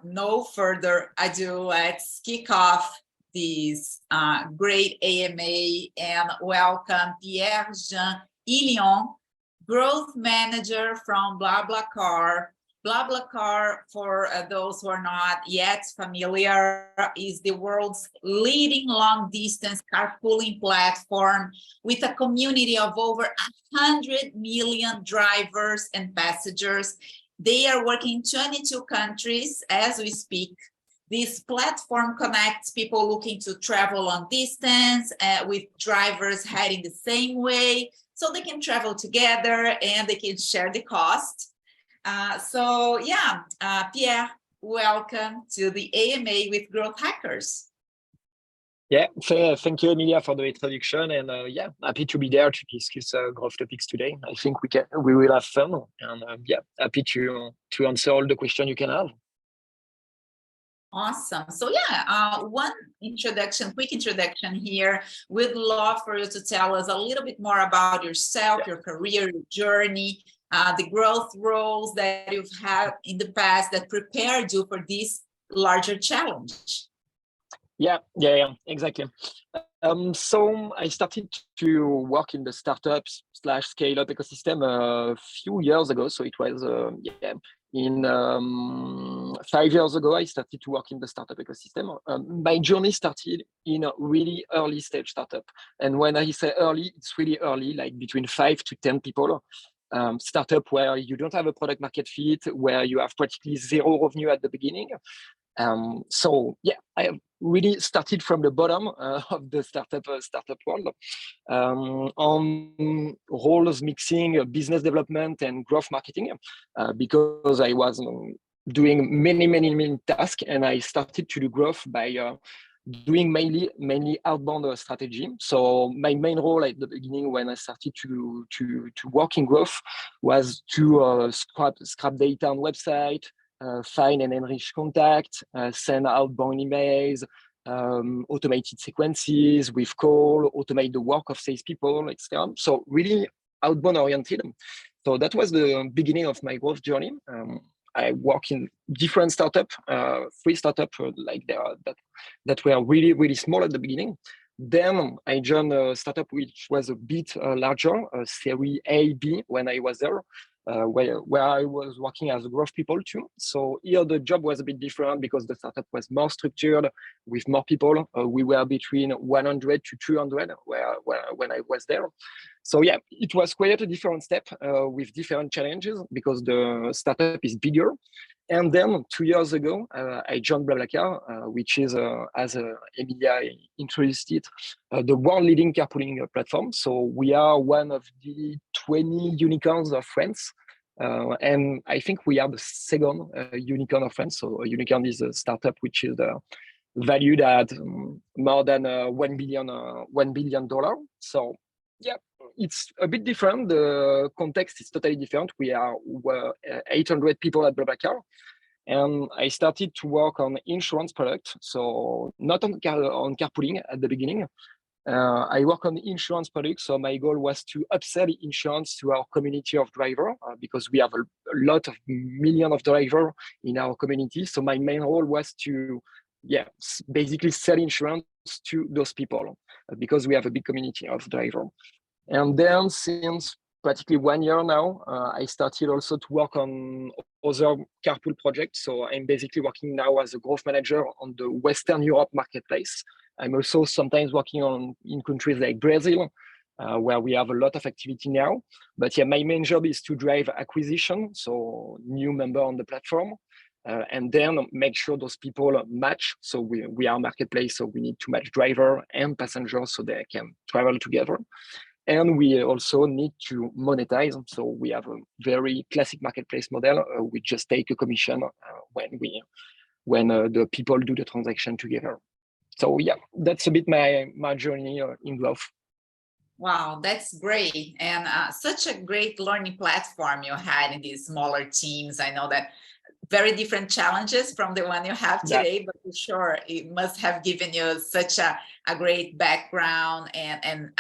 no further ado, let's kick off this great AMA and welcome Pierre-Jean Hillion, Growth Manager from BlablaCar. BlablaCar, for those who are not yet familiar, is the world's leading long-distance carpooling platform with a community of over 100 million drivers and passengers. They are working in 22 countries as we speak. This platform connects people looking to travel long distance with drivers heading the same way, so they can travel together and they can share the cost. Pierre, welcome to the AMA with Growth Hackers. Yeah, thank you, Emilia, for the introduction, and happy to be there to discuss growth topics today. I think we will have fun, and happy to answer all the questions you can have. Awesome. So one quick introduction here. We'd love for you to tell us a little bit more about yourself, your career, your journey, the growth roles that you've had in the past that prepared you for this larger challenge. Yeah, exactly. So I started to work in the startups / scale-up ecosystem a few years ago. So it was 5 years ago, I started to work in the startup ecosystem. My journey started in a really early stage startup. And when I say early, it's really early, like between 5 to 10 people. Startup where you don't have a product market fit, where you have practically zero revenue at the beginning. I have really started from the bottom of the startup world on roles mixing business development and growth marketing because I was doing many tasks, and I started to do growth by doing mainly outbound strategy. So my main role at the beginning when I started to work in growth was to scrap data on website, find and enrich contact, send outbound emails, automated sequences with call, automate the work of salespeople, etc. So really outbound oriented. So that was the beginning of my growth journey. I work in different startups, 3 startups that were really small at the beginning. Then I joined a startup which was a bit larger, Series A, B, when I was there. Where I was working as a growth people too. So here the job was a bit different because the startup was more structured with more people. We were between 100 to 200 when I was there. So yeah, it was quite a different step with different challenges because the startup is bigger. And then 2 years ago, I joined BlablaCar, which is, as Emilia introduced it, the world leading carpooling platform. So we are one of the 20 unicorns of France. And I think we are the second unicorn of France. So a unicorn is a startup which is valued at more than $1 billion. So yeah, it's a bit different. The context is totally different. We are 800 people at BlablaCar. And I started to work on insurance product. So not on carpooling at the beginning. I work on insurance products. So my goal was to upsell insurance to our community of drivers because we have a lot of millions of drivers in our community. So my main role was to basically sell insurance to those people because we have a big community of drivers. And then since practically 1 year now, I started also to work on other carpool projects. So I'm basically working now as a growth manager on the Western Europe marketplace. I'm also sometimes working in countries like Brazil, where we have a lot of activity now. But yeah, my main job is to drive acquisition, so new member on the platform, and then make sure those people match. So we are a marketplace, so we need to match driver and passengers so they can travel together. And we also need to monetize. So we have a very classic marketplace model. We just take a commission when the people do the transaction together. So yeah, that's a bit my journey in growth. Wow, that's great. And such a great learning platform you had in these smaller teams. I know that very different challenges from the one you have today, but for sure it must have given you such a great background and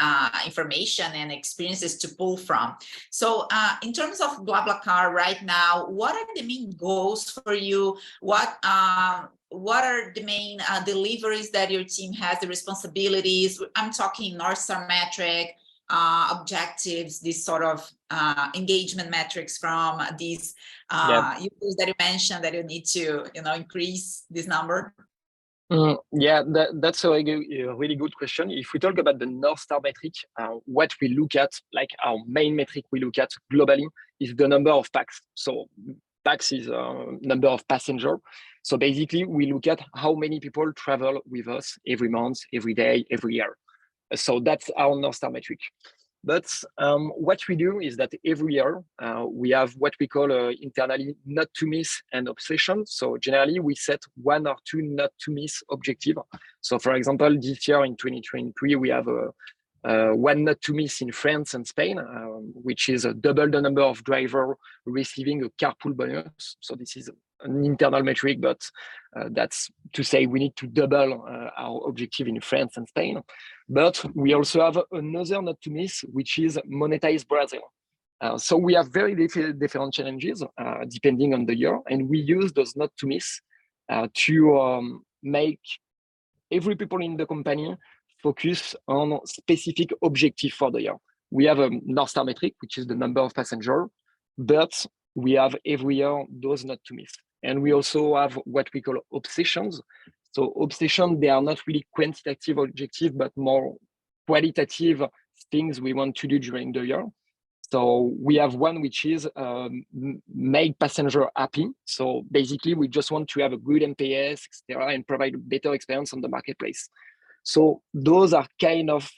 information and experiences to pull from. So in terms of BlablaCar right now, what are the main goals for you? What are the main deliveries that your team has, the responsibilities? I'm talking North Star metric, objectives, this sort of engagement metrics from these users that you mentioned that you need to, increase this number. Yeah, that's a really good question. If we talk about the North Star metric, what we look at, like our main metric we look at globally, is the number of packs. So packs is number of passengers. So basically, we look at how many people travel with us every month, every day, every year. So that's our North Star metric. But what we do is that every year we have what we call internally not to miss and obsession. So generally we set 1 or 2 not to miss objective. So for example, this year in 2023, we have 1 not to miss in France and Spain, which is double the number of drivers receiving a carpool bonus. So this is an internal metric, but that's to say we need to double our objective in France and Spain. But we also have another not to miss, which is monetize Brazil. So we have very different challenges depending on the year, and we use those not to miss to make every people in the company focus on specific objective for the year. We have a North Star metric, which is the number of passengers, but we have every year those not to miss. And we also have what we call obsessions. So obsession, they are not really quantitative objective, but more qualitative things we want to do during the year. So we have one which is make passenger happy. So basically, we just want to have a good NPS, etc., and provide a better experience on the marketplace. So those are kind of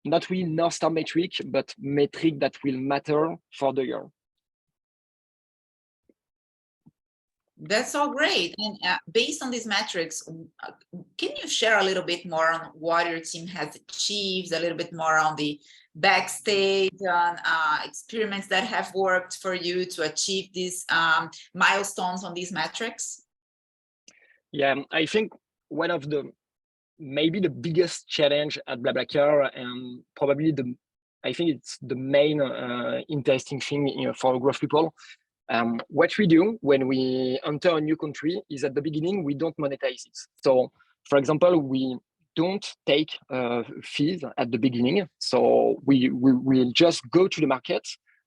not really North Star metric, but metric that will matter for the year. That's all great. And based on these metrics, can you share a little bit more on what your team has achieved, a little bit more on the backstage, on experiments that have worked for you to achieve these milestones on these metrics? Yeah, I think one of maybe the biggest challenge at BlablaCar, and probably I think it's the main interesting thing for growth people. What we do when we enter a new country is at the beginning, we don't monetize it. So for example, we don't take fees at the beginning. So we just go to the market,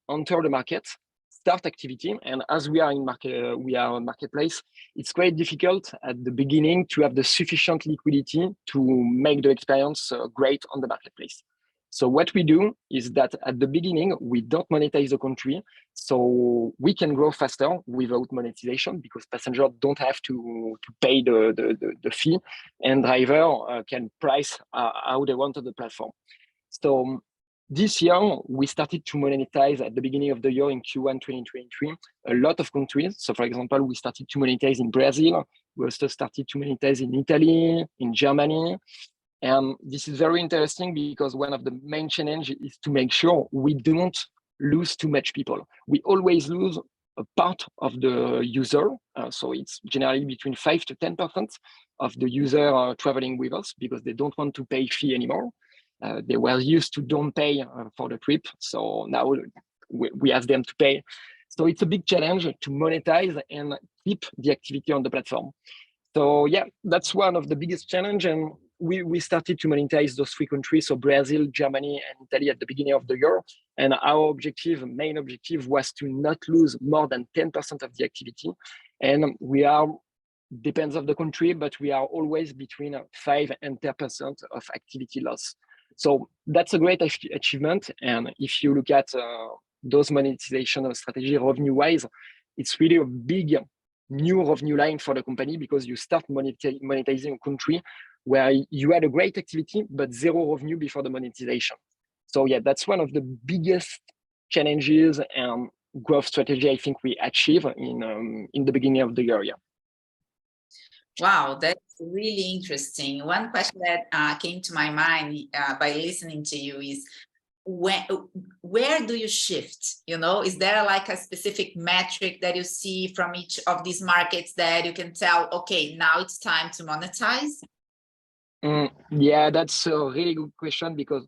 enter the market, start activity. And as we are in marketplace, it's quite difficult at the beginning to have the sufficient liquidity to make the experience great on the marketplace. So what we do is that at the beginning, we don't monetize the country, so we can grow faster without monetization because passengers don't have to pay the fee, and driver can price how they want on the platform. So this year, we started to monetize at the beginning of the year in Q1 2023, a lot of countries. So for example, we started to monetize in Brazil. We also started to monetize in Italy, in Germany. And this is very interesting because one of the main challenges is to make sure we don't lose too much people. We always lose a part of the user. So it's generally between 5 to 10% of the user traveling with us because they don't want to pay fee anymore. They were used to don't pay for the trip. So now we ask them to pay. So it's a big challenge to monetize and keep the activity on the platform. So yeah, that's one of the biggest challenge. And we started to monetize those 3 countries, so Brazil, Germany, and Italy at the beginning of the year. And our main objective was to not lose more than 10% of the activity. And we are, depends on the country, but we are always between 5 and 10% of activity loss. So that's a great achievement. And if you look at those monetization strategy revenue-wise, it's really a big new revenue line for the company because you start monetizing a country where you had a great activity, but 0 revenue before the monetization. So yeah, that's one of the biggest challenges and growth strategy I think we achieve in the beginning of the year. Yeah. Wow, that's really interesting. One question that came to my mind by listening to you is, where do you shift? You know, is there like a specific metric that you see from each of these markets that you can tell, okay, now it's time to monetize? Yeah, that's a really good question, because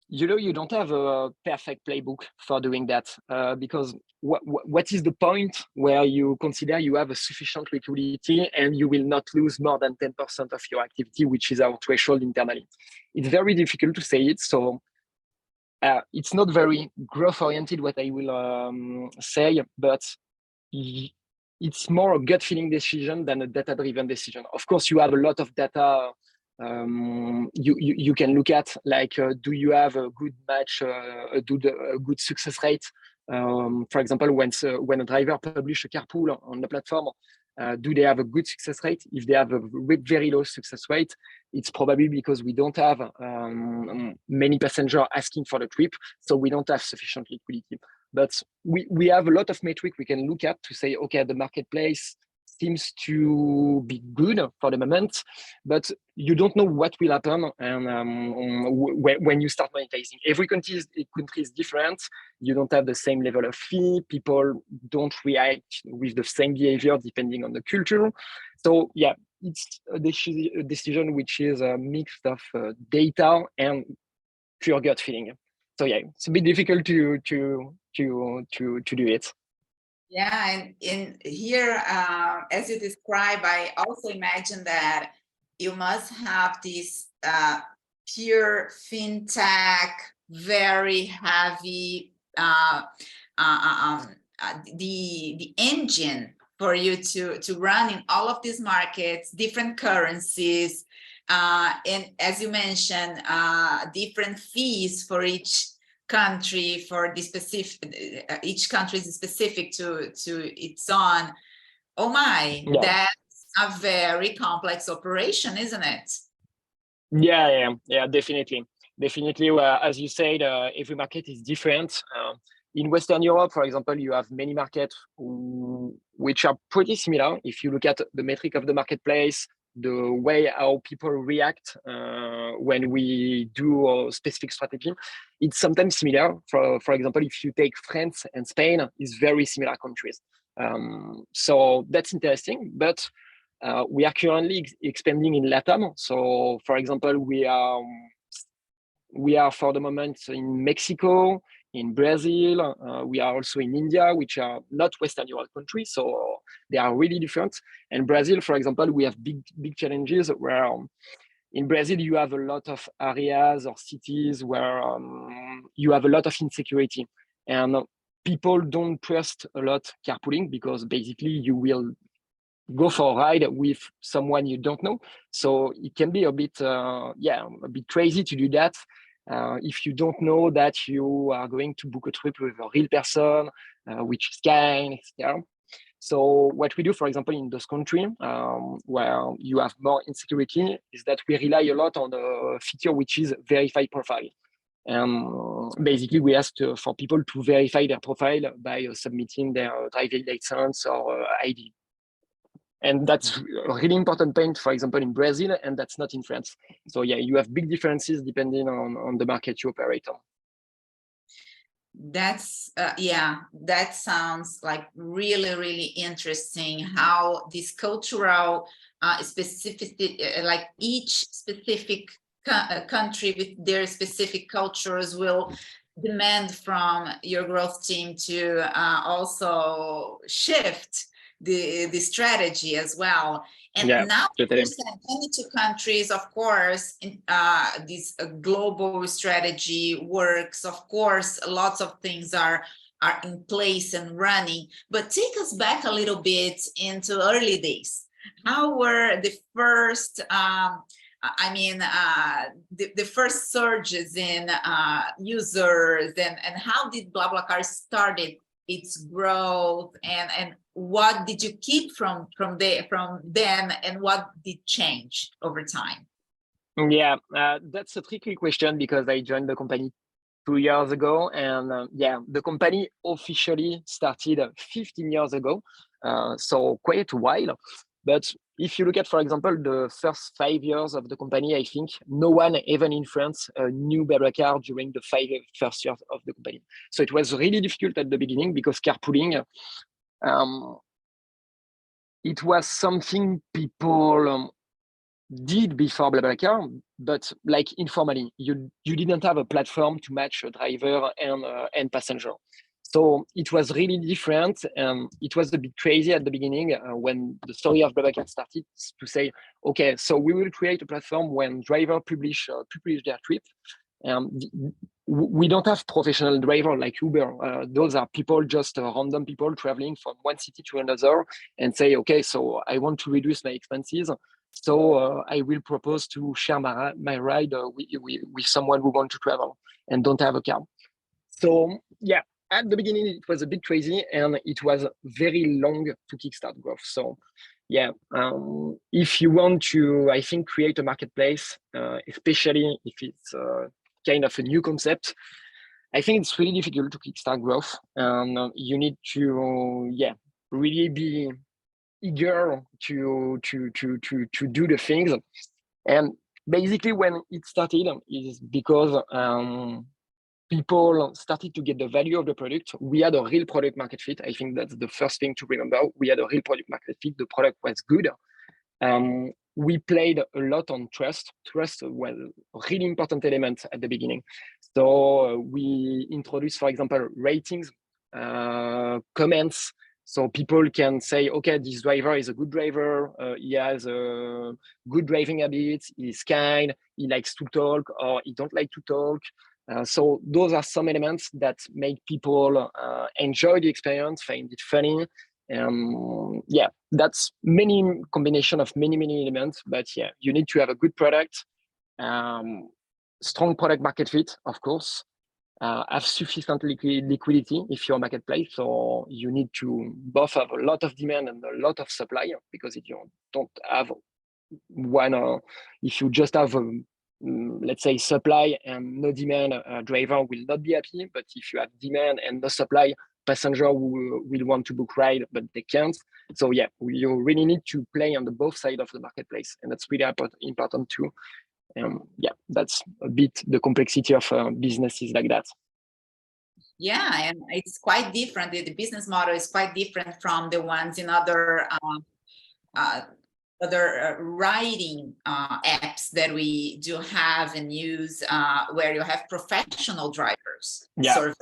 you don't have a perfect playbook for doing that, because what is the point where you consider you have a sufficient liquidity and you will not lose more than 10% of your activity, which is our threshold internally? It's very difficult to say it. So it's not very growth oriented, what I will say, but it's more a gut feeling decision than a data driven decision. Of course, you have a lot of data you can look at, like do you have a good match, a good success rate? For example, when a driver publish a carpool on the platform, do they have a good success rate? If they have a very low success rate, it's probably because we don't have many passengers asking for the trip, so we don't have sufficient liquidity. But we have a lot of metrics we can look at to say, okay, the marketplace seems to be good for the moment, but you don't know what will happen. And when you start monetizing, every country is different. You don't have the same level of fee. People don't react with the same behavior depending on the culture. So yeah, it's a decision which is a mix of data and pure gut feeling. So yeah, it's a bit difficult to do it. Yeah, and in here, as you describe, I also imagine that you must have this pure fintech, very heavy, the engine for you to run in all of these markets, different currencies, and as you mentioned, different fees for each country, for the specific, each country is specific to its own. Oh my, Yeah. that's a very complex operation, isn't it? Yeah, definitely. As you said, every market is different. In Western Europe, for example, you have many markets which are pretty similar. If you look at the metric of the marketplace, the way how people react when we do a specific strategy, it's sometimes similar. For example, if you take France and Spain, it's very similar countries. So that's interesting. But we are currently expanding in LATAM. So, for example, we are for the moment in Mexico, in Brazil. We are also in India, which are not Western Europe countries, so they are really different. And Brazil, for example, we have big challenges where in Brazil you have a lot of areas or cities where you have a lot of insecurity, and people don't trust a lot carpooling, because basically you will go for a ride with someone you don't know. So it can be a bit crazy to do that if you don't know that you are going to book a trip with a real person, which is kind, etc. So what we do, for example, in those countries where you have more insecurity, is that we rely a lot on a feature which is verified profile. Basically, we ask for people to verify their profile by submitting their driving license or ID. And that's a really important point, for example, in Brazil, and that's not in France. So yeah, you have big differences depending on the market you operate on. That's that sounds like really interesting, how this cultural specificity, like each specific country with their specific cultures will demand from your growth team to also shift the strategy as well. And now totally. 22 countries, of course, this global strategy works. Of course, lots of things are in place and running, but take us back a little bit into early days. How were the first, the first surges in users, and how did BlablaCar started its growth, and what did you keep from then, and what did change over time? Yeah, that's a tricky question, because I joined the company 2 years ago, and the company officially started 15 years ago, so quite a while. But if you look at, for example, the first 5 years of the company, I think no one, even in France, knew BlablaCar during the first years of the company. So it was really difficult at the beginning because carpooling, it was something people did before BlablaCar, but like informally, you didn't have a platform to match a driver and passenger. So it was really different. It was a bit crazy at the beginning when the story of BlablaCar started to say, okay, so we will create a platform when drivers publish their trip. We don't have professional driver like Uber. Those are people, just random people traveling from one city to another and say, okay, so I want to reduce my expenses. So I will propose to share my ride with someone who wants to travel and don't have a car. So yeah, at the beginning, it was a bit crazy and it was very long to kickstart growth. So yeah, if you want to, I think, create a marketplace, especially if it's kind of a new concept, I think it's really difficult to kickstart growth. You need to, really be eager to do the things. And basically, when it started, is because people started to get the value of the product. We had a real product market fit. I think that's the first thing to remember. We had a real product market fit. The product was good. We played a lot on trust. Trust was a really important element at the beginning. So we introduced, for example, ratings, comments. So people can say, okay, this driver is a good driver. He has a good driving habits. He's kind. He likes to talk, or he don't like to talk. So those are some elements that make people enjoy the experience, find it funny. Yeah, that's many combination of many elements, but yeah, you need to have a good product, strong product market fit, of course, have sufficient liquidity if you're a marketplace. So you need to both have a lot of demand and a lot of supply, because if you don't have one, or if you just have let's say supply and no demand, driver will not be happy. But if you have demand and no supply, passenger will want to book ride, but they can't. So yeah, you really need to play on the both sides of the marketplace, and that's really important too. Yeah, that's a bit the complexity of businesses like that. Yeah, and it's quite different. The business model is quite different from the ones in other riding apps that we do have and use, where you have professional drivers. Yeah. So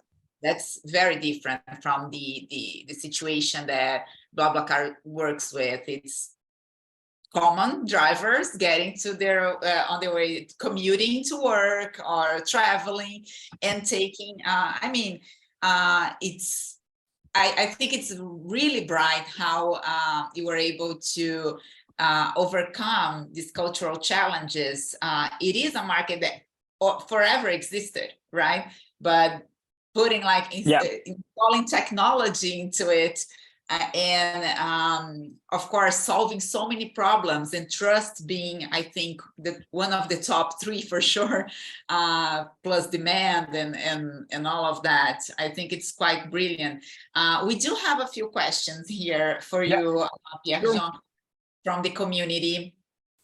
that's very different from the situation that BlablaCar works with. It's common drivers getting to their on their way, commuting to work or traveling and taking. I think it's really bright how you were able to overcome these cultural challenges. It is a market that forever existed, right? But putting installing technology into it, and of course solving so many problems, and trust being, I think, one of the top three for sure, plus demand and all of that. I think it's quite brilliant. We do have a few questions here for you, Pierre-Jean, from the community.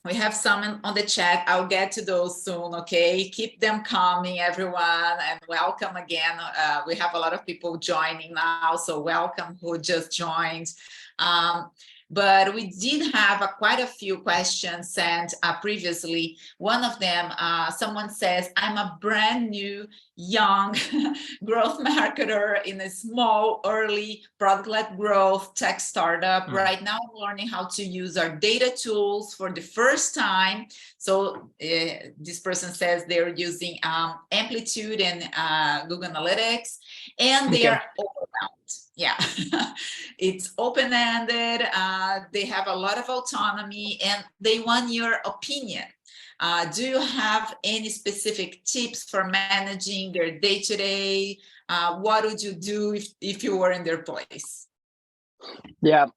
We have some on the chat. I'll get to those soon, okay? Keep them coming, everyone, and welcome again. We have a lot of people joining now, so welcome who just joined. But we did have quite a few questions sent previously. One of them, someone says, I'm a brand new, young growth marketer in a small, early product-led growth tech startup. Right now, I'm learning how to use our data tools for the first time. So this person says they're using Amplitude and Google Analytics, and they are overwhelmed. Yeah, it's open-ended. They have a lot of autonomy and they want your opinion. Do you have any specific tips for managing their day-to-day? What would you do if you were in their place? Yeah,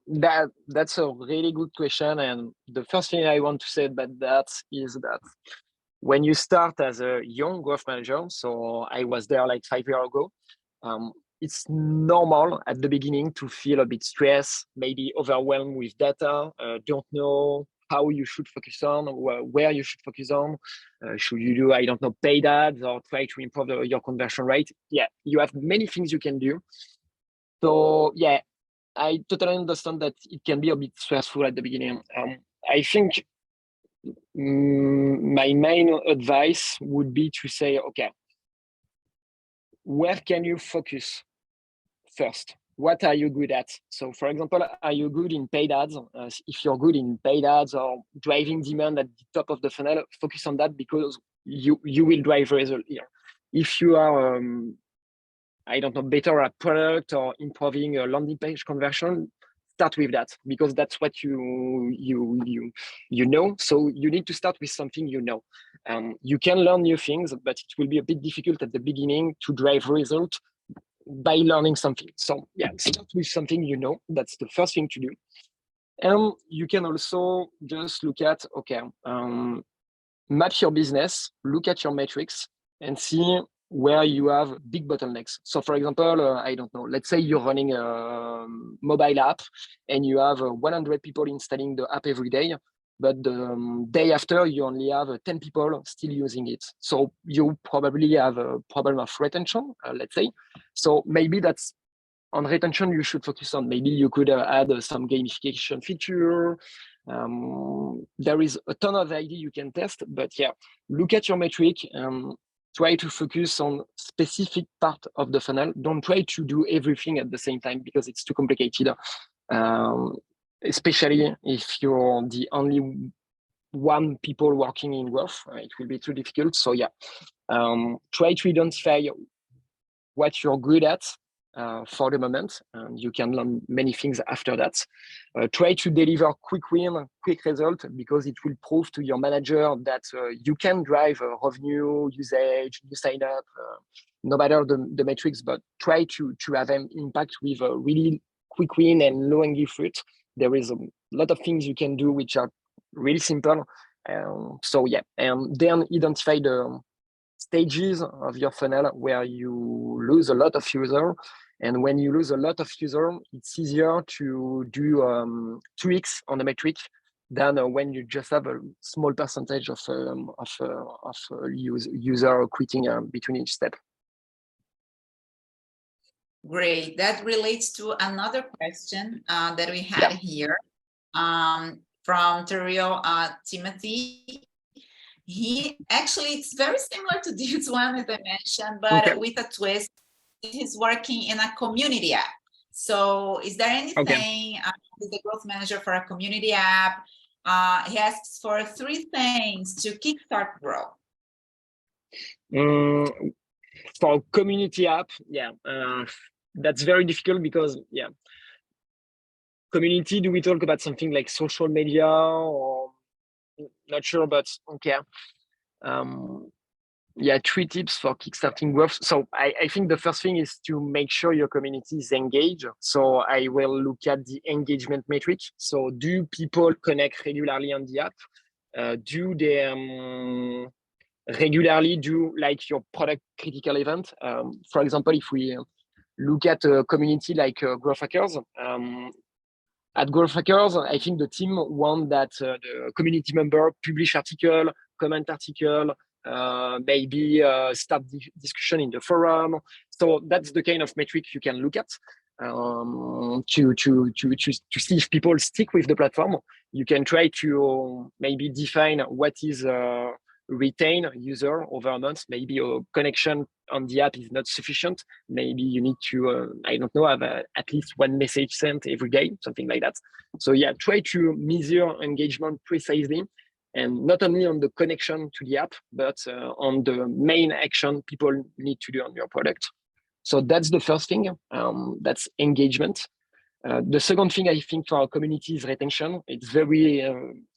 that's a really good question. And the first thing I want to say about that is that when you start as a young growth manager, so I was there like 5 years ago, it's normal at the beginning to feel a bit stressed, maybe overwhelmed with data, don't know how you should focus on, where you should focus on. Should you do, I don't know, paid ads or try to improve your conversion rate? Yeah, you have many things you can do. So yeah, I totally understand that it can be a bit stressful at the beginning. I think my main advice would be to say, okay, where can you focus first? What are you good at? So for example, are you good in paid ads? If you're good in paid ads or driving demand at the top of the funnel, focus on that because you will drive result here. If you are, I don't know, better at product or improving a landing page conversion, start with that because that's what you know. So you need to start with something you know. You can learn new things, but it will be a bit difficult at the beginning to drive result by learning something. So yeah, start with something you know. That's the first thing to do. And you can also just look at, okay, map your business, look at your metrics and see where you have big bottlenecks. So for example, I don't know, let's say you're running a mobile app and you have 100 people installing the app every day, but the day after you only have 10 people still using it. So you probably have a problem of retention, let's say. So maybe that's on retention you should focus on. Maybe you could add some gamification feature. There is a ton of ideas you can test, but yeah, look at your metric. Try to focus on specific part of the funnel. Don't try to do everything at the same time because it's too complicated. Especially if you're the only one people working in growth, it will be too difficult. So yeah, try to identify what you're good at for the moment. You can learn many things after that. Try to deliver quick win, quick result, because it will prove to your manager that you can drive revenue, usage, new sign up, no matter the metrics, but try to have an impact with a really quick win and low hanging fruit. There is a lot of things you can do which are really simple. So yeah, and then identify the stages of your funnel where you lose a lot of users. And when you lose a lot of users, it's easier to do tweaks on the metric than when you just have a small percentage of user quitting between each step. Great. That relates to another question that we had here from Terrell Timothy. He actually, it's very similar to this one as I mentioned, but with a twist. He's working in a community app. So is there anything, he's the growth manager for a community app. He asks for 3 things to kickstart growth. For community app, that's very difficult because, community, do we talk about something like social media or not sure, but okay. 3 tips for kickstarting growth. So I think the first thing is to make sure your community is engaged. So I will look at the engagement metric. So do people connect regularly on the app? Do they regularly do like your product critical event? For example, if we look at a community like GrowthHackers, at GrowthHackers, I think the team want that the community member publish article, comment article, maybe start discussion in the forum. So that's the kind of metric you can look at to see if people stick with the platform. You can try to maybe define what is retain user over a month. Maybe a connection on the app is not sufficient. Maybe you need to, I don't know, have at least 1 message sent every day, something like that. So try to measure engagement precisely, and not only on the connection to the app, but on the main action people need to do on your product. So that's the first thing, that's engagement. The second thing I think for our community is retention. It's very,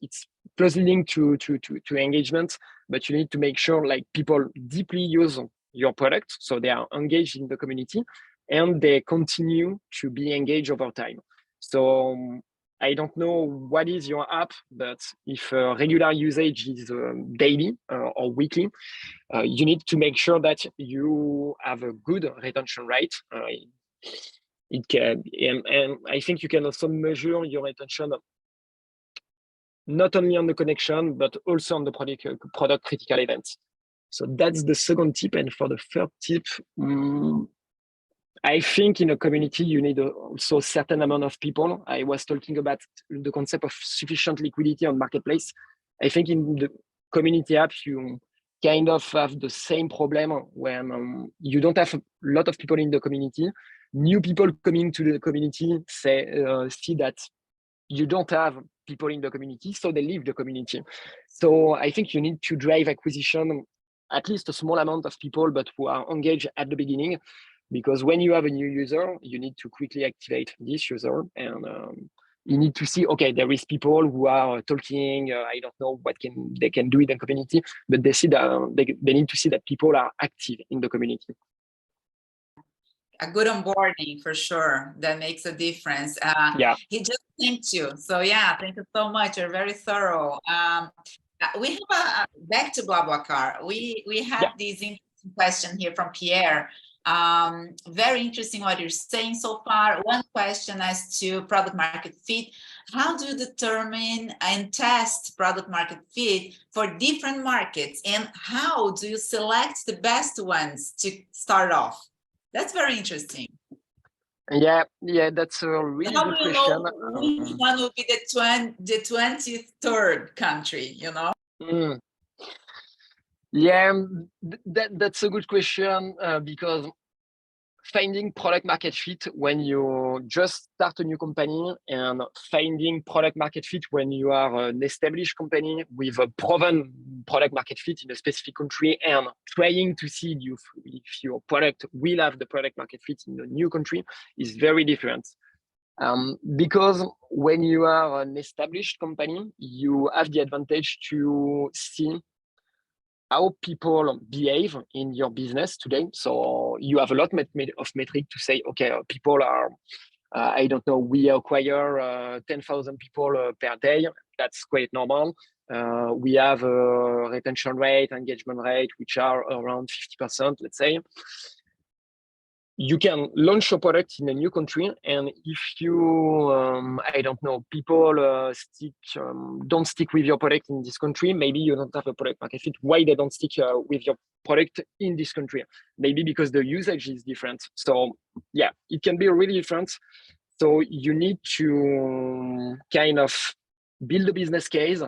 it's closely linked to engagement, but you need to make sure like people deeply use your product, so they are engaged in the community and they continue to be engaged over time. So I don't know what is your app, but if regular usage is daily or weekly, you need to make sure that you have a good retention rate. It can, and I think you can also measure your attention not only on the connection, but also on the product critical events. So that's the second tip. And for the third tip, I think in a community, you need also a certain amount of people. I was talking about the concept of sufficient liquidity on marketplace. I think in the community app, you kind of have the same problem when you don't have a lot of people in the community. New people coming to the community see that you don't have people in the community, so they leave the community. So I think you need to drive acquisition, at least a small amount of people, but who are engaged at the beginning, because when you have a new user, you need to quickly activate this user, and you need to see, okay, there is people who are talking. I don't know what they can do in the community, but they see that they need to see that people are active in the community. A good onboarding for sure. That makes a difference. Yeah. He just thanked you. So yeah, thank you so much. You're very thorough. We have back to BlablaCar. We have this interesting question here from Pierre. Very interesting what you're saying so far. One question as to product market fit. How do you determine and test product market fit for different markets? And how do you select the best ones to start off? That's very interesting. Yeah, that's a really good question. Which one will be the 23rd country, you know? Yeah, that's a good question because finding product market fit when you just start a new company and finding product market fit when you are an established company with a proven product market fit in a specific country and trying to see if your product will have the product market fit in a new country is very different. Because when you are an established company, you have the advantage to see how people behave in your business today. So you have a lot of metric to say, okay, people are, I don't know, we acquire 10,000 people per day. That's quite normal. We have a retention rate, engagement rate, which are around 50%, let's say. You can launch a product in a new country, and if you, I don't know, people don't stick with your product in this country, maybe you don't have a product market fit. Why they don't stick with your product in this country? Maybe because the usage is different. So yeah, it can be really different. So you need to kind of build a business case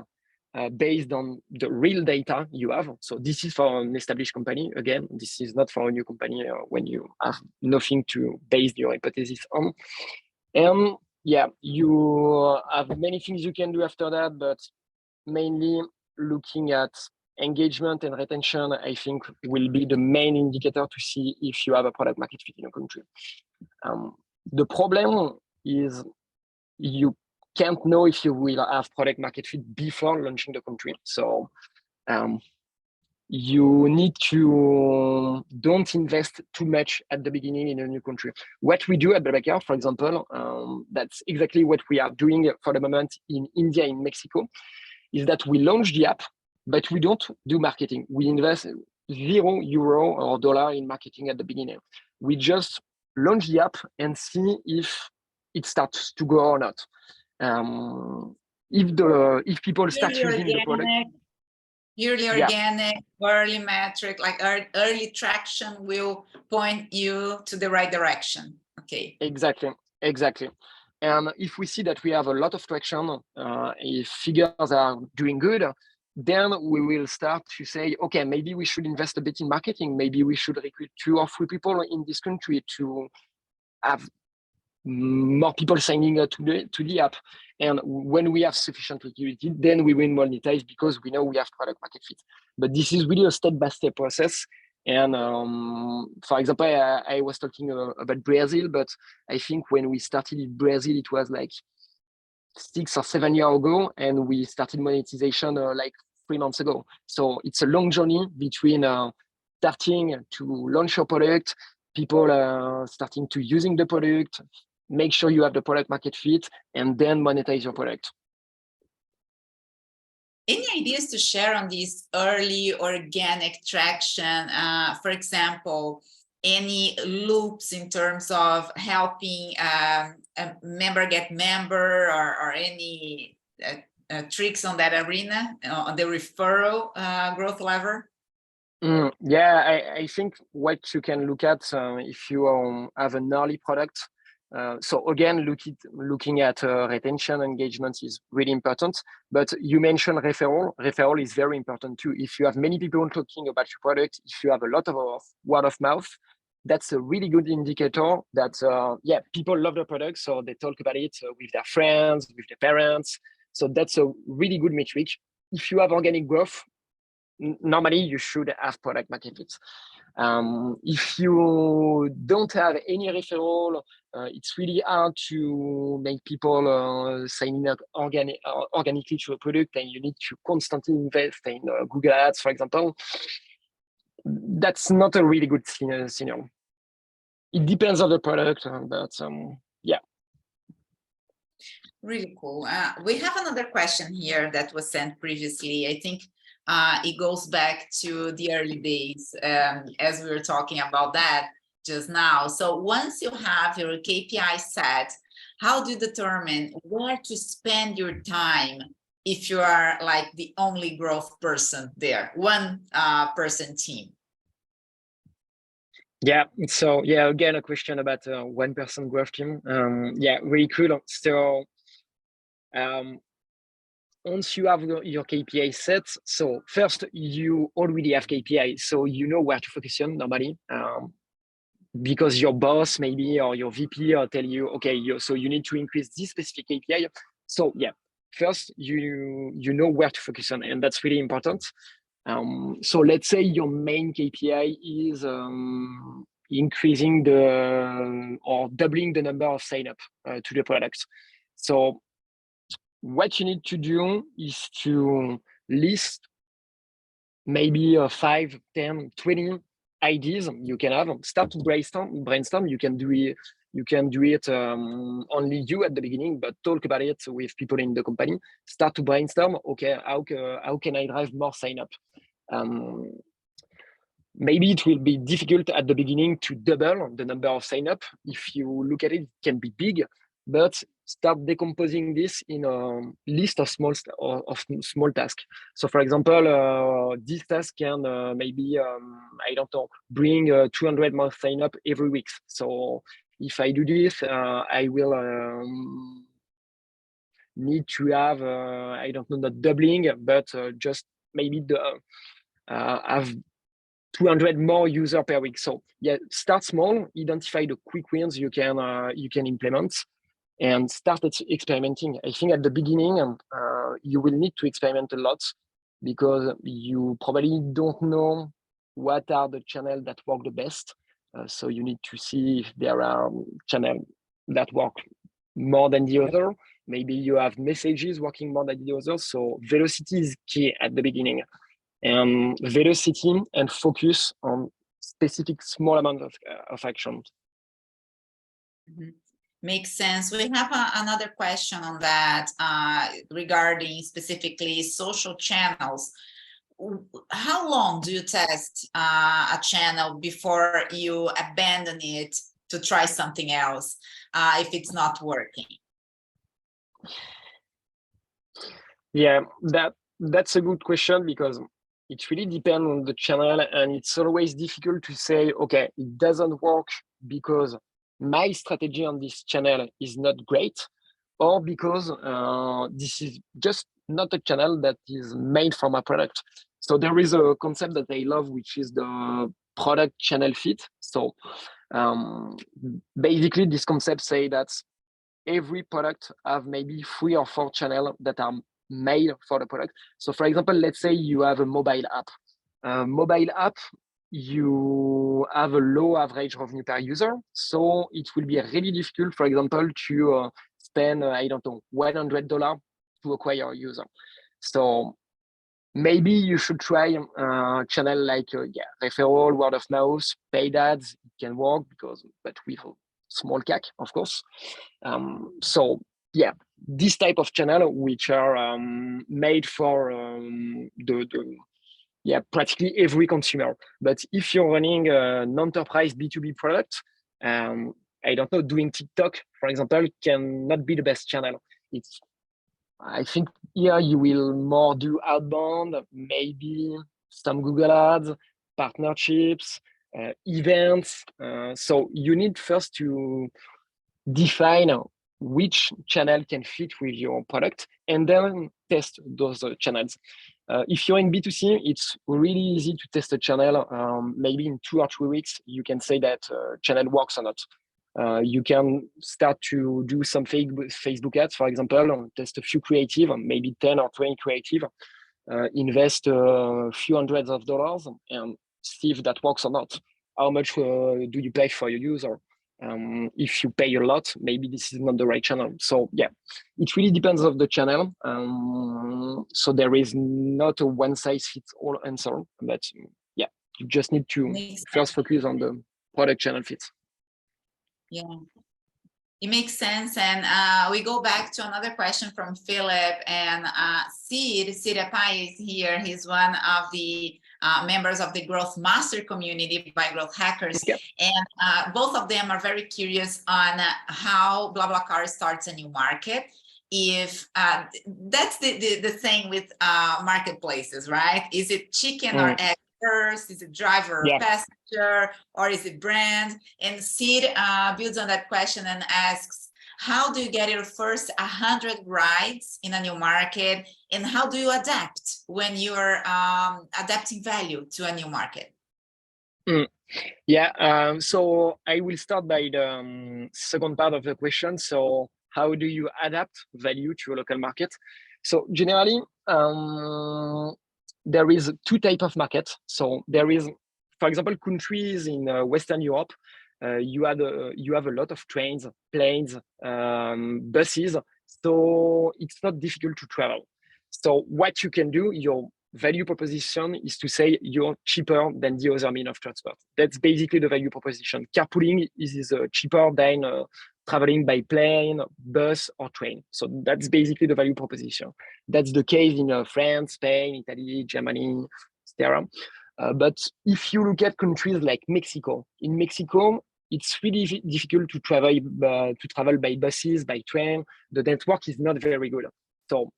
based on the real data you have. So this is for an established company. Again, this is not for a new company when you have nothing to base your hypothesis on. And yeah, you have many things you can do after that, but mainly looking at engagement and retention, I think will be the main indicator to see if you have a product market fit in a country. The problem is you can't know if you will have product market fit before launching the country. So you need to don't invest too much at the beginning in a new country. What we do at BlablaCar, for example, that's exactly what we are doing for the moment in India, in Mexico, is that we launch the app, but we don't do marketing. We invest €0 or dollar in marketing at the beginning. We just launch the app and see if it starts to grow or not. If people start using the product, purely organic, early metric, like early traction will point you to the right direction. Okay. Exactly. And if we see that we have a lot of traction, if figures are doing good, then we will start to say, okay, maybe we should invest a bit in marketing. Maybe we should recruit 2 or 3 people in this country to have more people signing up to the app. And when we have sufficient liquidity, then we will monetize because we know we have product market fit. But this is really a step-by-step process. And for example, I was talking about Brazil, but I think when we started in Brazil, it was like 6 or 7 years ago, and we started monetization like 3 months ago. So it's a long journey between starting to launch your product, people starting to using the product, make sure you have the product market fit, and then monetize your product. Any ideas to share on this early organic traction? For example, any loops in terms of helping a member get member, or any tricks on that arena, on the referral growth lever? Yeah, I think what you can look at if you have an early product. So again, looking at retention engagement is really important. But you mentioned referral. Referral is very important too. If you have many people talking about your product, if you have a lot of word of mouth, that's a really good indicator that yeah, people love the product, so they talk about it with their friends, with their parents. So that's a really good metric. If you have organic growth, normally you should have product market fit. If you don't have any referral, it's really hard to make people sign up organically to a product, and you need to constantly invest in Google Ads, for example. That's not a really good signal. It depends on the product, but yeah. Really cool. We have another question here that was sent previously. I think it goes back to the early days, as we were talking about that just now. So once you have your KPI set, how do you determine where to spend your time if you are like the only growth person there, one person team? Yeah, so yeah, again, a question about 1% growth team. Yeah, really cool. So once you have your KPI set, so first you already have KPI, so you know where to focus on normally, because your boss maybe or your VP tell you, okay, so you need to increase this specific KPI. So yeah, first you know where to focus on, and that's really important. So let's say your main KPI is increasing or doubling the number of sign up to the product. So what you need to do is to list maybe 5, 10, 20 ideas you can have. Start to brainstorm. You can do it only you at the beginning, but talk about it with people in the company. Start to brainstorm. Okay, how can I drive more sign up? Maybe it will be difficult at the beginning to double the number of sign up. If you look at it, it can be big, but start decomposing this in a list of small tasks. So for example, this task can maybe, I don't know, bring 200 more sign up every week. So if I do this, I will need to have, I don't know, not doubling, but just maybe have 200 more users per week. So yeah, start small, identify the quick wins you can implement, and start experimenting. I think at the beginning, you will need to experiment a lot because you probably don't know what are the channels that work the best. So you need to see if there are channels that work more than the other. Maybe you have messages working more than the others. So velocity is key at the beginning. Velocity and focus on specific small amount of action. Mm-hmm. Makes sense. We have another question on that regarding specifically social channels. How long do you test a channel before you abandon it to try something else if it's not working? Yeah, that's a good question because it really depends on the channel, and it's always difficult to say, okay, it doesn't work because my strategy on this channel is not great, or because this is just not a channel that is made for my product. So there is a concept that I love, which is the product channel fit. So basically this concept say that every product have maybe 3 or 4 channels that are made for the product. So for example, let's say you have a mobile app. You have a low average revenue per user. So it will be really difficult, for example, to spend, I don't know, $100 to acquire a user. So maybe you should try a channel like referral, word of mouth, paid ads. It can work but with a small CAC, of course. So yeah, this type of channel which are made for practically every consumer. But if you're running an enterprise B2B product, I don't know, doing TikTok, for example, cannot be the best channel. I think here you will more do outbound, maybe some Google ads, partnerships, events. So you need first to define which channel can fit with your product and then test those channels. If you're in B2C, it's really easy to test a channel. Maybe in 2 or 3 weeks, you can say that channel works or not. You can start to do some Facebook ads, for example, test a few creative, maybe 10 or 20 creative, invest a few hundreds of dollars and see if that works or not. How much do you pay for your user? If you pay a lot, maybe this is not the right channel. So yeah, it really depends on the channel. So there is not a one size fits all answer, but yeah, you just need to first focus on the product channel fits. Yeah, it makes sense. And we go back to another question from Philip, and Sid Apai is here. He's one of the members of the Growth Master community by GrowthHackers. Yeah. And both of them are very curious on how BlablaCar starts a new market. If that's the thing with marketplaces, right? Is it chicken or egg first? Is it driver or passenger, or is it brand? And Sid builds on that question and asks, how do you get your first 100 rides in a new market, and how do you adapt when you're adapting value to a new market? So I will start by the second part of the question. So how do you adapt value to a local market? So generally, there is 2 types of market. So there is, for example, countries in Western Europe. You have a lot of trains, planes, buses. So it's not difficult to travel. So what you can do, your value proposition is to say you're cheaper than the other mean of transport. That's basically the value proposition. Carpooling is cheaper than traveling by plane, bus, or train. So that's basically the value proposition. That's the case in France, Spain, Italy, Germany, etc. But if you look at countries like Mexico, in Mexico, it's really difficult to travel by buses, by train. The network is not very good. So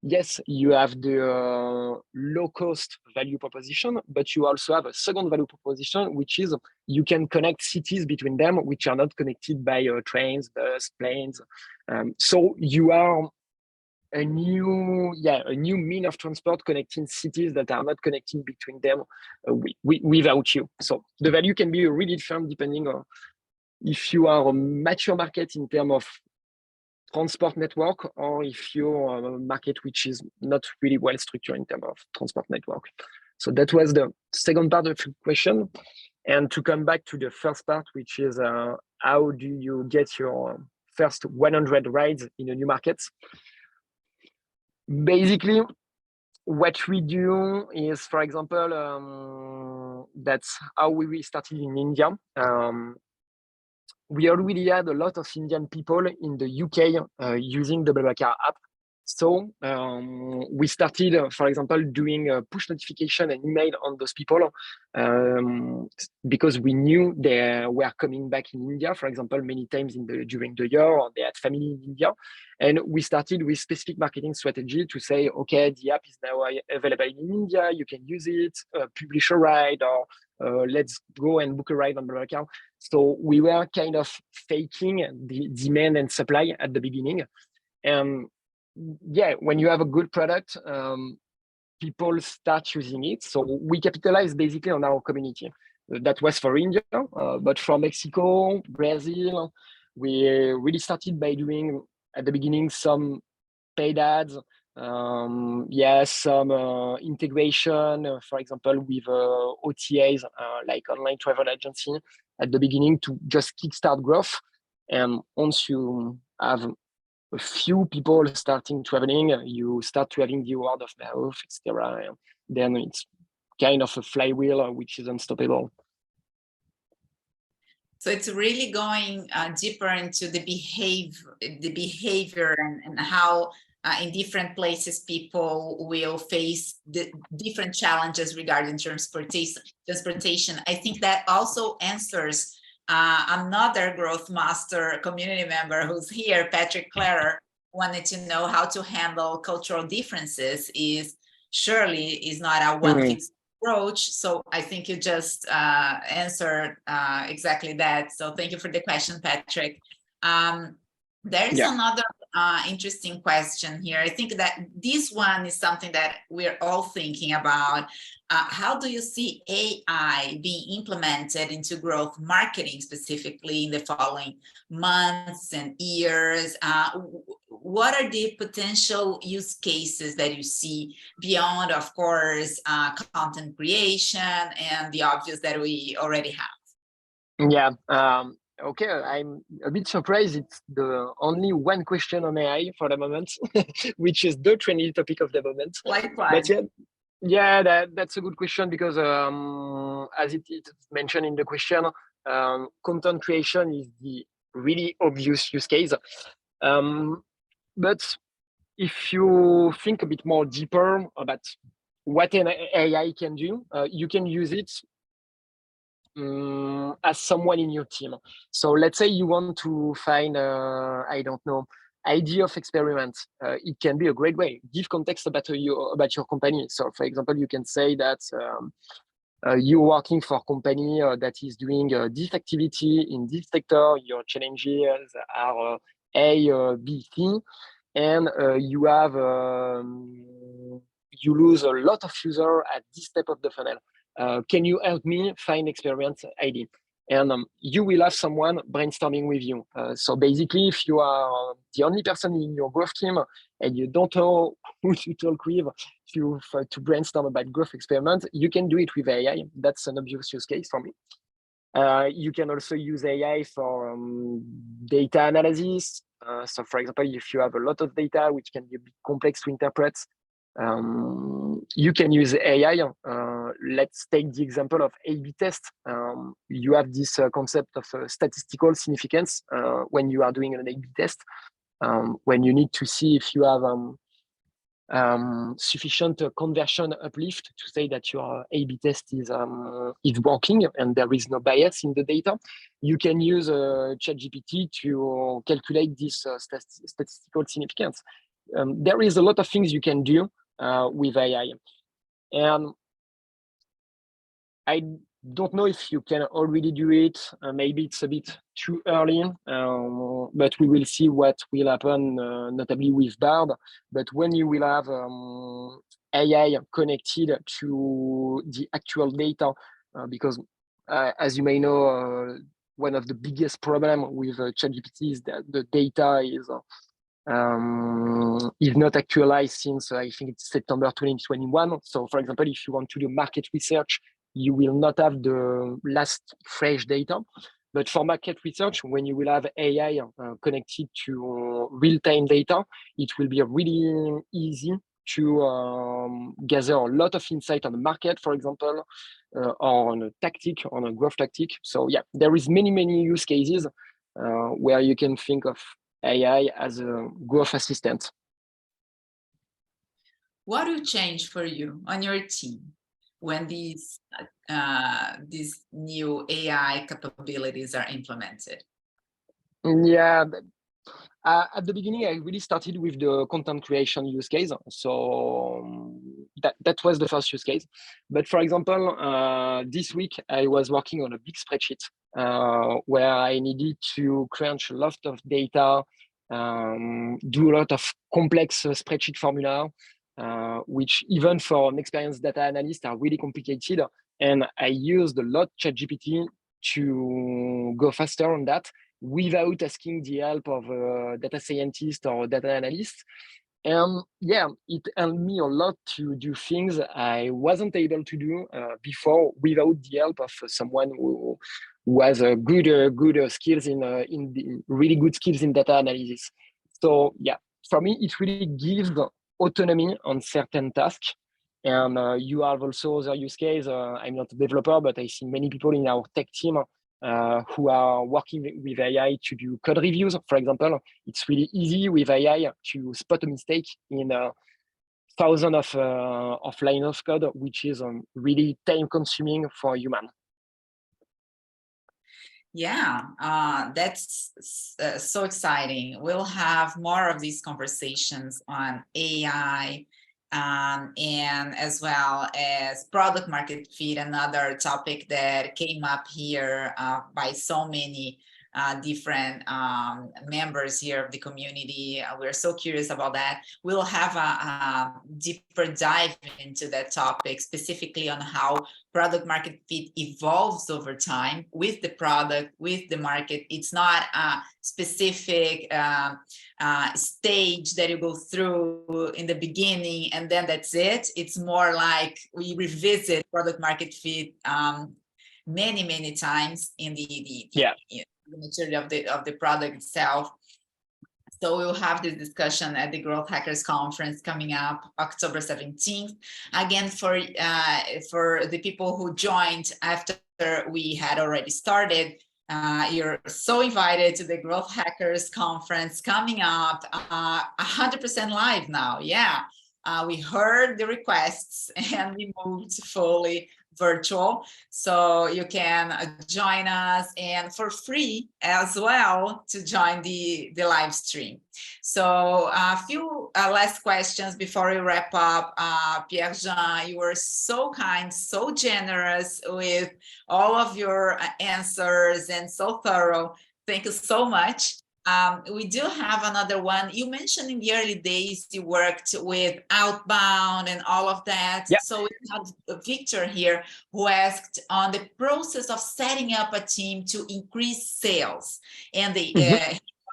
yes, you have the low-cost value proposition, but you also have a second value proposition, which is you can connect cities between them, which are not connected by trains, bus, planes. So you are a new mean of transport connecting cities that are not connecting between them without you. So the value can be really different depending on if you are a mature market in terms of transport network, or if you're a market which is not really well structured in terms of transport network. So that was the second part of the question. And to come back to the first part, which is how do you get your first 100 rides in a new market? Basically, what we do is, for example, that's how we started in India. We already had a lot of Indian people in the UK using the BlablaCar app. So we started, for example, doing push notification and email on those people because we knew they were coming back in India, for example, many times during the year, or they had family in India. And we started with specific marketing strategy to say, okay, the app is now available in India, you can use it, publish a ride, or let's go and book a ride on BlablaCar. So we were kind of faking the demand and supply at the beginning. And yeah, when you have a good product, people start using it. So we capitalize basically on our community. That was for India, but for Mexico, Brazil, we really started by doing at the beginning some paid ads, some integration, for example, with OTAs, like online travel agency at the beginning to just kickstart growth. And once you have a few people starting traveling, you start to having the word of mouth, etc. Then it's kind of a flywheel which is unstoppable. So it's really going deeper into the behavior and how in different places, people will face the different challenges regarding transportation. I think that also answers another Growth Master community member who's here, Patrick Clarer, wanted to know how to handle cultural differences. Surely is not a one fixed approach. So I think you just answered exactly that. So thank you for the question, Patrick. There is another interesting question here. I think that this one is something that we're all thinking about. How do you see AI being implemented into growth marketing, specifically in the following months and years? What are the potential use cases that you see beyond, of course, content creation and the obvious that we already have? Yeah. Okay, I'm a bit surprised it's the only one question on AI for the moment, which is the trendy topic of the moment. Likewise. But yeah, that's a good question because as it is mentioned in the question, content creation is the really obvious use case. But if you think a bit more deeper about what an AI can do, you can use it as someone in your team. So let's say you want to find, I don't know, idea of experiment. It can be a great way. Give context about your company. So for example, you can say that you're working for a company that is doing this activity in this sector. Your challenges are A, B, C, and you have you lose a lot of users at this step of the funnel. Can you help me find experiment ID? And you will have someone brainstorming with you. So basically, if you are the only person in your growth team and you don't know who to talk with to brainstorm about growth experiment, you can do it with AI. That's an obvious use case for me. You can also use AI for data analysis. So for example, if you have a lot of data, which can be a bit complex to interpret, you can use AI. Let's take the example of A/B test. You have this concept of statistical significance when you are doing an A/B test, when you need to see if you have sufficient conversion uplift to say that your A/B test is working and there is no bias in the data. You can use ChatGPT to calculate this statistical significance. There is a lot of things you can do with AI. And I don't know if you can already do it. Maybe it's a bit too early, but we will see what will happen, notably with Bard. But when you will have AI connected to the actual data, because as you may know, one of the biggest problems with ChatGPT is that the data is not actualized since I think it's September 2021. So for example, if you want to do market research, you will not have the last fresh data. But for market research, when you will have AI connected to real-time data, it will be really easy to gather a lot of insight on the market, for example, or on a tactic, on a growth tactic. So yeah, there is many use cases where you can think of AI as a growth assistant. What will change for you on your team when these new AI capabilities are implemented? Yeah, at the beginning, I really started with the content creation use case. So that was the first use case. But for example, this week, I was working on a big spreadsheet where I needed to crunch a lot of data, do a lot of complex spreadsheet formula, which even for an experienced data analyst are really complicated. And I used a lot ChatGPT to go faster on that without asking the help of a data scientist or data analyst. And yeah, it helped me a lot to do things I wasn't able to do before without the help of someone who has good skills in really good skills in data analysis. So yeah, for me, it really gives autonomy on certain tasks. And you have also other use case. I'm not a developer, but I see many people in our tech team who are working with AI to do code reviews, for example. It's really easy with AI to spot a mistake in thousands of lines of code, which is really time consuming for a human. Yeah, that's so exciting. We'll have more of these conversations on AI and as well as product market fit, another topic that came up here by so many different members here of the community. We're so curious about that. We'll have a deeper dive into that topic, specifically on how product market fit evolves over time with the product, with the market. It's not a specific stage that you go through in the beginning and then that's it. It's more like we revisit product market fit many times in the maturity of the product itself. So we'll have this discussion at the GrowthHackers Conference coming up October 17th. Again, for the people who joined after we had already started, you're so invited to the GrowthHackers Conference coming up 100% live now. Yeah, we heard the requests and we moved fully virtual, so you can join us and for free as well to join the live stream. So a few last questions before we wrap up. Pierre-Jean, you were so kind, so generous with all of your answers and so thorough. Thank you so much. We do have another one. You mentioned in the early days you worked with outbound and all of that. Yeah. So we have Victor here who asked on the process of setting up a team to increase sales. And they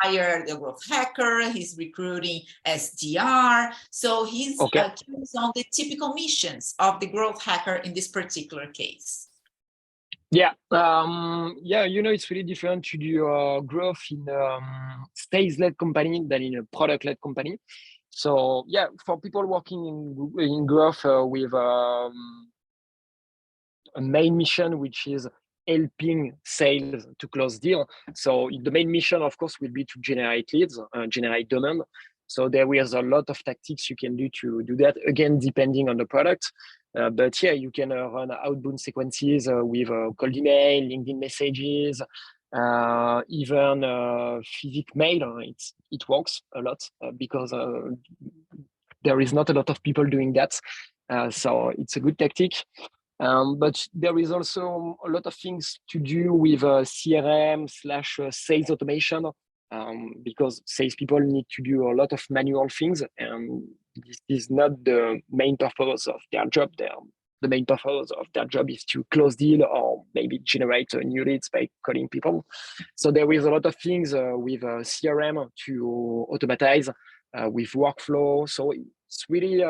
hired a growth hacker, he's recruiting SDR. So he's curious on the typical missions of the growth hacker in this particular case. Yeah, it's really different to do growth in a sales-led company than in a product-led company. So yeah, for people working in growth with a main mission, which is helping sales to close deal. So the main mission, of course, will be to generate leads, generate demand. So there is a lot of tactics you can do to do that, again, depending on the product. But yeah, you can run outbound sequences with cold email, LinkedIn messages, even physical mail. It works a lot because there is not a lot of people doing that. So it's a good tactic. But there is also a lot of things to do with CRM/sales automation because salespeople need to do a lot of manual things, and this is not the main purpose of their job. The main purpose of their job is to close deal or maybe generate new leads by calling people. So there is a lot of things with CRM to automatize with workflow. So it's really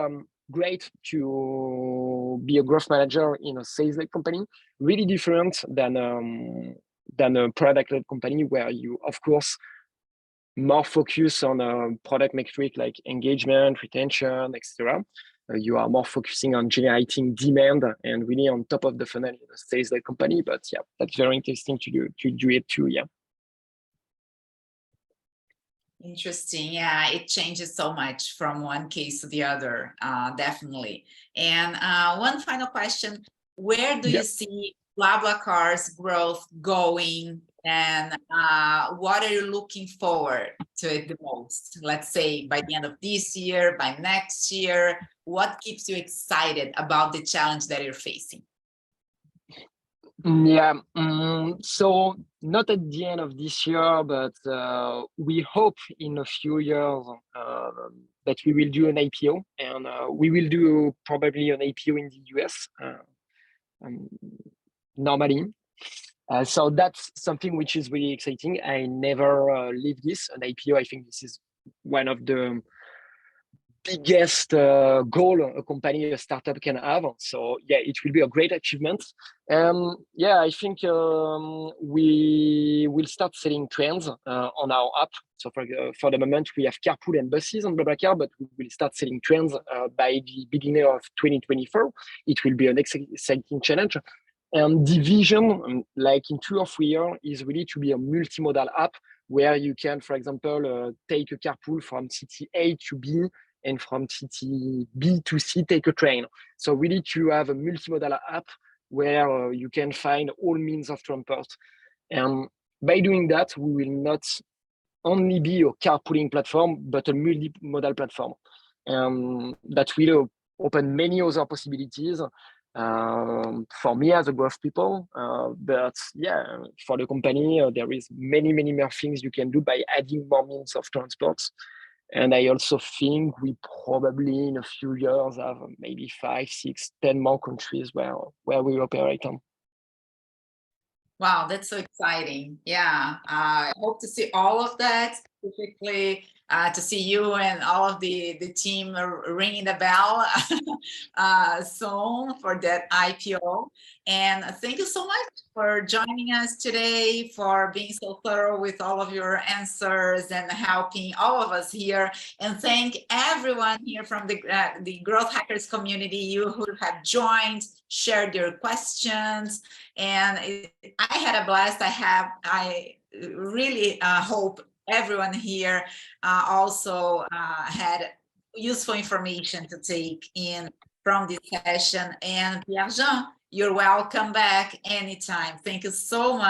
great to be a growth manager in a sales-led company. Really different than a product-led company where you, of course, more focus on a product metric like engagement, retention, etc. You are more focusing on generating demand and really on top of the funnel in a sales-led company. But yeah, that's very interesting to do it too. Yeah. Interesting. Yeah, it changes so much from one case to the other, definitely. And one final question, where do you see BlablaCar's growth going, and what are you looking forward to it the most? Let's say by the end of this year, by next year, what keeps you excited about the challenge that you're facing? Yeah, so not at the end of this year, but we hope in a few years that we will do an IPO, and we will do probably an IPO in the US normally. So that's something which is really exciting. I never leave this, an IPO. I think this is one of the biggest goal a company, a startup can have. So yeah, it will be a great achievement. Yeah, I think we will start selling trains on our app. So for the moment, we have carpool and buses on BlablaCar, but we will start selling trains by the beginning of 2024. It will be an exciting challenge. And the vision, like in 2 or 3 years, is really to be a multimodal app where you can, for example, take a carpool from city A to B and from city B to C, take a train. So really to have a multimodal app where you can find all means of transport. And by doing that, we will not only be a carpooling platform, but a multimodal platform. That will open many other possibilities for me as a growth people. But yeah, for the company, there is many more things you can do by adding more means of transport. And I also think we probably in a few years have maybe 5, 6, 10 more countries where we operate on. Wow, that's so exciting. Yeah, I hope to see all of that, specifically to see you and all of the team ringing the bell soon for that IPO. And thank you so much for joining us today, for being so thorough with all of your answers and helping all of us here. And thank everyone here from the Growth Hackers community, you who have joined, shared your questions. And I had a blast. I really hope everyone here also had useful information to take in from this session. And Pierre-Jean, you're welcome back anytime. Thank you so much.